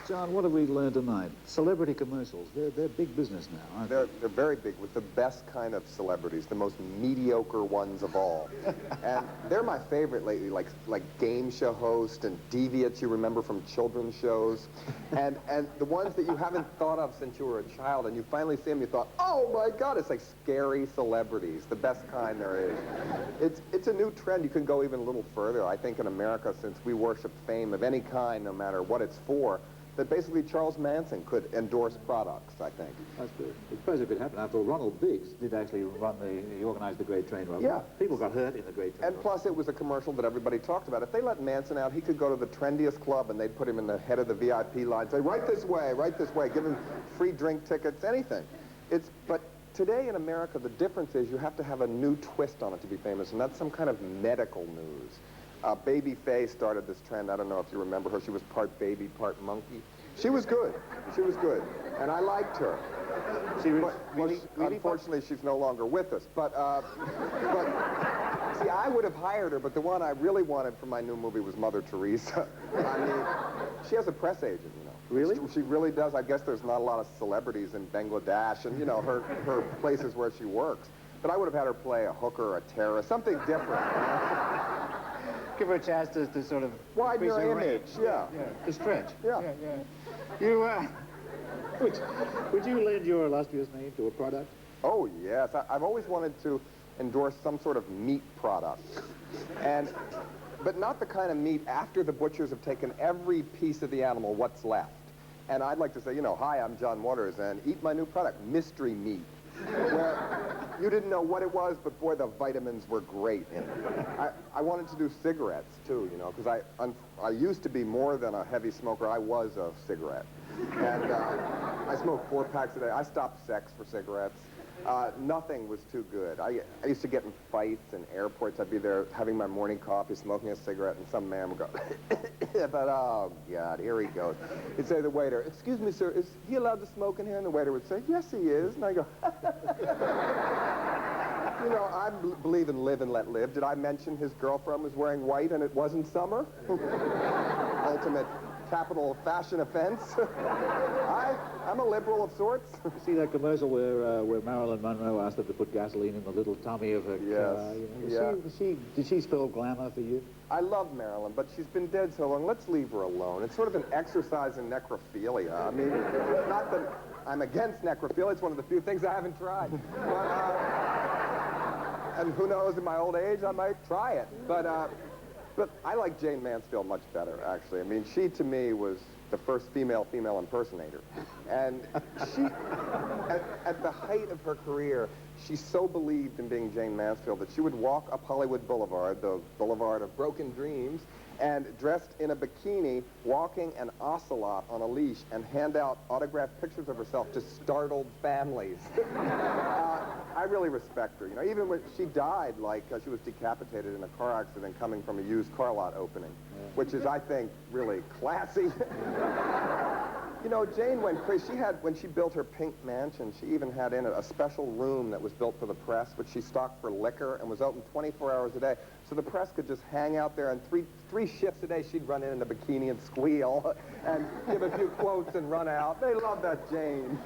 John, what have we learned tonight? Celebrity commercials, they're big business now, aren't they? They're very big, with the best kind of celebrities, the most mediocre ones of all. And they're my favorite lately, like game show hosts and deviants you remember from children's shows. And the ones that you haven't thought of since you were a child, and you finally see them, you thought, oh my God, it's like scary celebrities, the best kind there is. It's a new trend. You can go even a little further. I think in America, since we worship fame of any kind, no matter what it's for, that basically Charles Manson could endorse products, I think. That's good. I suppose it could happen. After all, Ronald Biggs did actually he organized the Great Train Robbery. Yeah. People got hurt in the Great Train And plus, it was a commercial that everybody talked about. If they let Manson out, he could go to the trendiest club and they'd put him in the head of the VIP line, say, right this way, give him free drink tickets, anything. But today in America, the difference is you have to have a new twist on it to be famous, and that's some kind of medical news. Baby Faye started this trend. I don't know if you remember her. She was part baby, part monkey. She was good. She was good. And I liked her. Really? Unfortunately, she's no longer with us. But see, I would have hired her, but the one I really wanted for my new movie was Mother Teresa. I mean, she has a press agent, you know. Really? She really does. I guess there's not a lot of celebrities in Bangladesh and, you know, her places where she works. But I would have had her play a hooker or a terrorist, something different. Give her a chance to sort of widen your image, yeah. To stretch. Yeah. You, Would you lend your illustrious name to a product? Oh, yes. I've always wanted to endorse some sort of meat product. But not the kind of meat after the butchers have taken every piece of the animal, what's left. And I'd like to say, you know, hi, I'm John Waters, and eat my new product, mystery meat. Where you didn't know what it was, but boy, the vitamins were great in it. I wanted to do cigarettes, too, you know, because I used to be more than a heavy smoker. I was a cigarette. And I smoked 4 packs a day. I stopped sex for cigarettes. Nothing was too good. I used to get in fights in airports. I'd be there having my morning coffee, smoking a cigarette, and some man would go, but oh, God, here he goes. He'd say to the waiter, excuse me, sir, is he allowed to smoke in here? And the waiter would say, yes, he is. And I go, you know, I believe in live and let live. Did I mention his girlfriend was wearing white and it wasn't summer? Ultimate capital fashion offense. I'm a liberal of sorts. You see that commercial where Marilyn Monroe asked her to put gasoline in the little tummy of her car? Did she spell glamour for you? I love Marilyn, but she's been dead so long. Let's leave her alone. It's sort of an exercise in necrophilia. I mean, not that I'm against necrophilia. It's one of the few things I haven't tried. And who knows, in my old age, I might try it. But I like Jane Mansfield much better, actually. I mean, she, to me, was the first female impersonator. And she, at the height of her career, she so believed in being Jane Mansfield that she would walk up Hollywood Boulevard, the boulevard of broken dreams, and dressed in a bikini, walking an ocelot on a leash, and hand out autographed pictures of herself to startled families. I really respect her. You know, even when she died, like she was decapitated in a car accident coming from a used car lot opening, which is, I think, really classy. You know, Jane went crazy. When she built her pink mansion, she even had in it a special room that was built for the press, which she stocked for liquor and was open 24 hours a day. So the press could just hang out there, and three shifts a day, she'd run in a bikini and squeal and give a few quotes and run out. They love that Jane.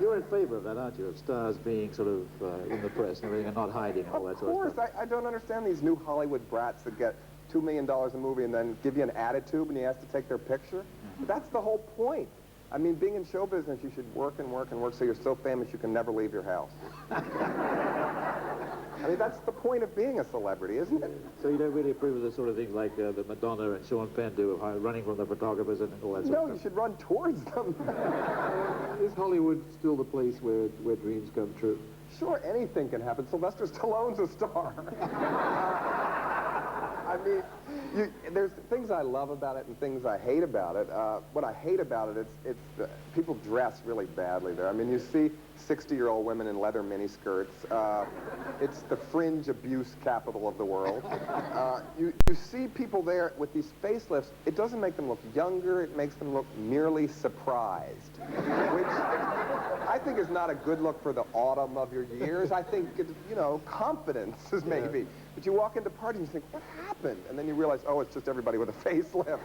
You're in favor of that, aren't you? Of stars being sort of in the press and everything and not hiding and all that sort of stuff. Of course. I don't understand these new Hollywood brats that get $2 million a movie and then give you an attitude when you ask to take their picture. But that's the whole point. I mean, being in show business, you should work and work and work so you're so famous you can never leave your house. I mean, that's the point of being a celebrity, isn't it? So you don't really approve of the sort of things like the Madonna and Sean Penn do of running from the photographers and all that sort of stuff? No, you should run towards them. Is Hollywood still the place where dreams come true? Sure, anything can happen. Sylvester Stallone's a star. I mean, there's things I love about it and things I hate about it. What I hate about it, it's people dress really badly there. I mean, you see 60-year-old women in leather miniskirts. It's the fringe abuse capital of the world. You see people there with these facelifts. It doesn't make them look younger. It makes them look merely surprised, which I think is not a good look for the autumn of your years. I think, you know, confidence is maybe. But you walk into parties and you think, what happened? And then you realize, oh, it's just everybody with a facelift.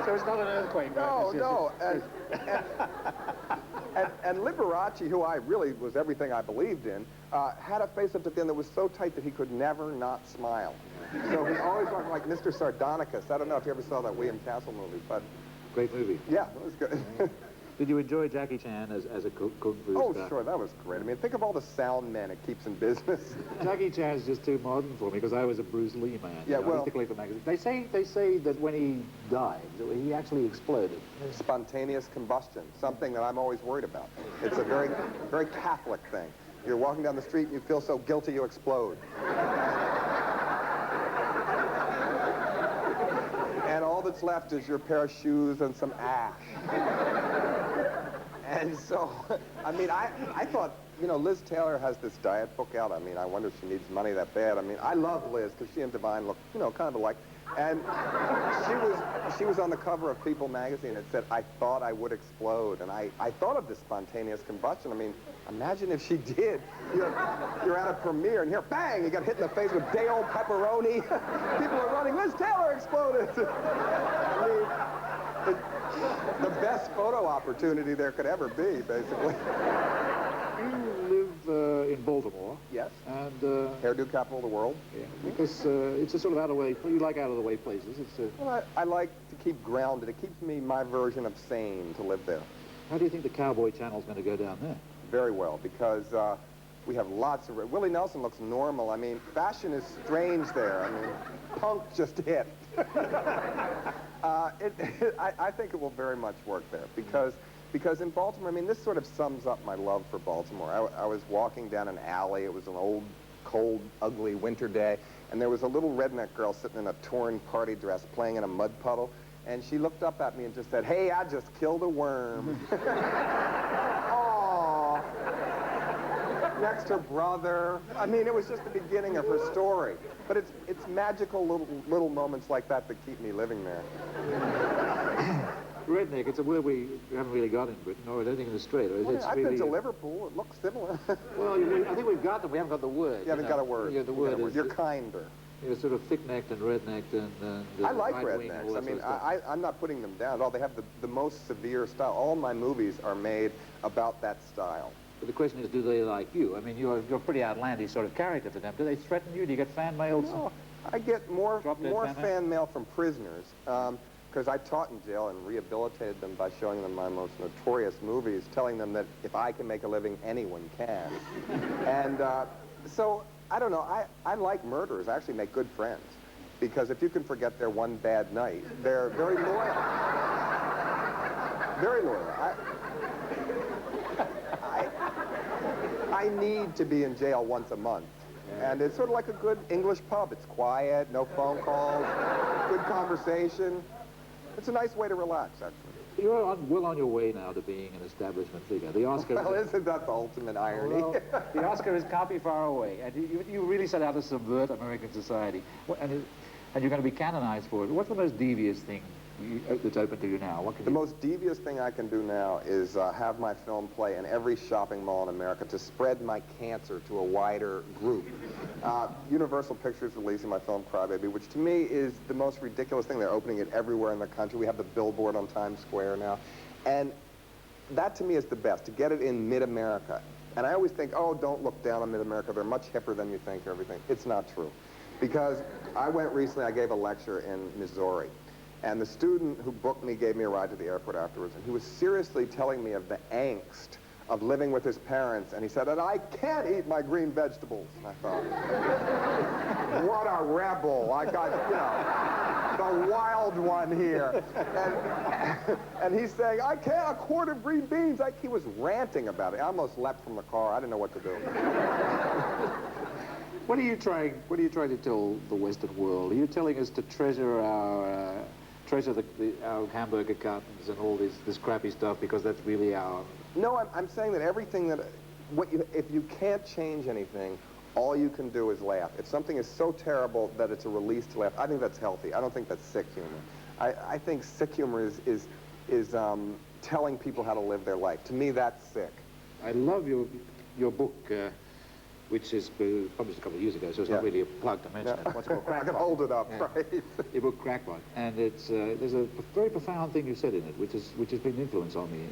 So it's not an earthquake, No, right? no. And Liberace, who I really was everything I believed in, had a face up at the end that was so tight that he could never not smile. So he always looked like Mr. Sardonicus. I don't know if you ever saw that William Castle movie, but... Great movie. Yeah, it was good. Did you enjoy Jackie Chan as a kung fu Oh, star? sure, that was great. I mean, think of all the sound men it keeps in business. Jackie Chan's just too modern for me because I was a Bruce Lee man. Yeah, you know, I used to collect the magazine. They say that when he died, that he actually exploded. Spontaneous combustion, something that I'm always worried about. It's a very, very Catholic thing. You're walking down the street and you feel so guilty you explode. And all that's left is your pair of shoes and some ash. And so, I mean, I thought, you know, Liz Taylor has this diet book out. I mean, I wonder if she needs money that bad. I mean, I love Liz because she and Divine look, you know, kind of alike. And she was on the cover of People magazine. It said, I thought I would explode. And I thought of this spontaneous combustion. I mean, imagine if she did. You're at a premiere and here, bang, you got hit in the face with day-old pepperoni. People are running, Liz Taylor exploded. I mean, the best photo opportunity there could ever be, basically. You live in Baltimore. Yes. And Hairdo capital of the world. yeah, because it's a sort of out-of-the-way. You like out-of-the-way places. Well, I like to keep grounded. It keeps me my version of sane to live there. How do you think the Cowboy Channel's going to go down there? Very well, because we have lots of... Willie Nelson looks normal. I mean, fashion is strange there. I mean, punk just hit. I think it will very much work there, because in Baltimore, I mean, this sort of sums up my love for Baltimore. I was walking down an alley. It was an old, cold, ugly winter day, and there was a little redneck girl sitting in a torn party dress playing in a mud puddle, and she looked up at me and just said, hey, I just killed a worm. Aww. Next, her brother. I mean, it was just the beginning of her story. But it's magical little moments like that that keep me living there. Redneck, it's a word we haven't really got in Britain, or I don't think in Australia. Well, It's I've really, been to Liverpool. It looks similar. Well, I think we've got them. We haven't got the word. You haven't got a word. Yeah, the word is... You're kinder. You're sort of thick-necked and rednecked and I like right-wing and all rednecks. I that mean, sort of stuff. I'm not putting them down at all. They have the most severe style. All my movies are made about that style. But the question is, do they like you? I mean, you're a pretty outlandish sort of character to them. Do they threaten you? Do you get fan mail? No, I get more Drop-dead fan mail from prisoners, because I taught in jail and rehabilitated them by showing them my most notorious movies, telling them that if I can make a living, anyone can. And so, I don't know, I like murderers. I actually make good friends, because if you can forget their one bad night, they're very loyal. Very loyal. I need to be in jail once a month. And it's sort of like a good English pub. It's quiet, no phone calls, good conversation. It's a nice way to relax, actually. You're well on your way now to being an establishment figure. The Oscar... Well, isn't that the ultimate irony? Well, the Oscar can't be far away, and you really set out to subvert American society, and you're going to be canonized for it. What's the most devious thing that's open to you now? What can The most devious thing I can do now is have my film play in every shopping mall in America to spread my cancer to a wider group. Universal Pictures releasing my film Crybaby, which to me is the most ridiculous thing. They're opening it everywhere in the country. We have the billboard on Times Square now. And that to me is the best, to get it in mid-America. And I always think, oh, don't look down on mid-America. They're much hipper than you think, everything. It's not true. Because I went recently, I gave a lecture in Missouri. And the student who booked me gave me a ride to the airport afterwards, and he was seriously telling me of the angst of living with his parents, and he said, and I can't eat my green vegetables. And I thought, what a rebel. I got, you know, the wild one here. And he's saying, I can't, a quart of green beans. He was ranting about it. I almost leapt from the car. I didn't know what to do. What are you trying to tell the Western world? Are you telling us to treasure our hamburger cartons and all this crappy stuff because that's really our... No, I'm saying that everything that... if you can't change anything, all you can do is laugh. If something is so terrible that it's a release to laugh, I think that's healthy. I don't think that's sick humor. I think sick humor is telling people how to live their life. To me, that's sick. I love your book, which is published a couple of years ago, so it's Yeah. not really a plug to mention it. What's it called? I can Crackpot. hold it up, Yeah. right? Your book Crackpot, and it's there's a very profound thing you said in it, which has been an influence on me.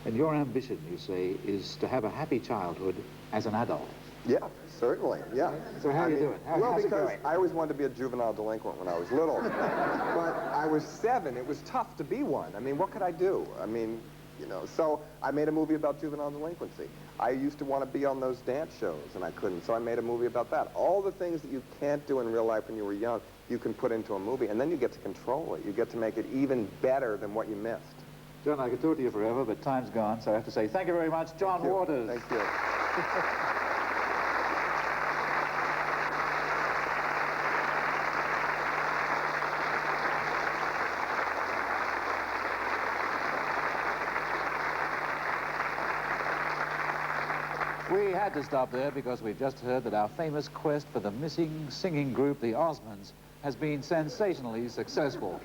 And your ambition, you say, is to have a happy childhood as an adult. Yeah, certainly, yeah. So how do you do it? Well, how's it because going? I always wanted to be a juvenile delinquent when I was little. But I was 7. It was tough to be one. I mean, what could I do? I mean, you know, so I made a movie about juvenile delinquency. I used to want to be on those dance shows, and I couldn't, so I made a movie about that. All the things that you can't do in real life when you were young, you can put into a movie, and then you get to control it. You get to make it even better than what you missed. John, I could talk to you forever, but time's gone, so I have to say thank you very much, John Waters. Thank you. We had to stop there because we've just heard that our famous quest for the missing singing group, the Osmonds, has been sensationally successful.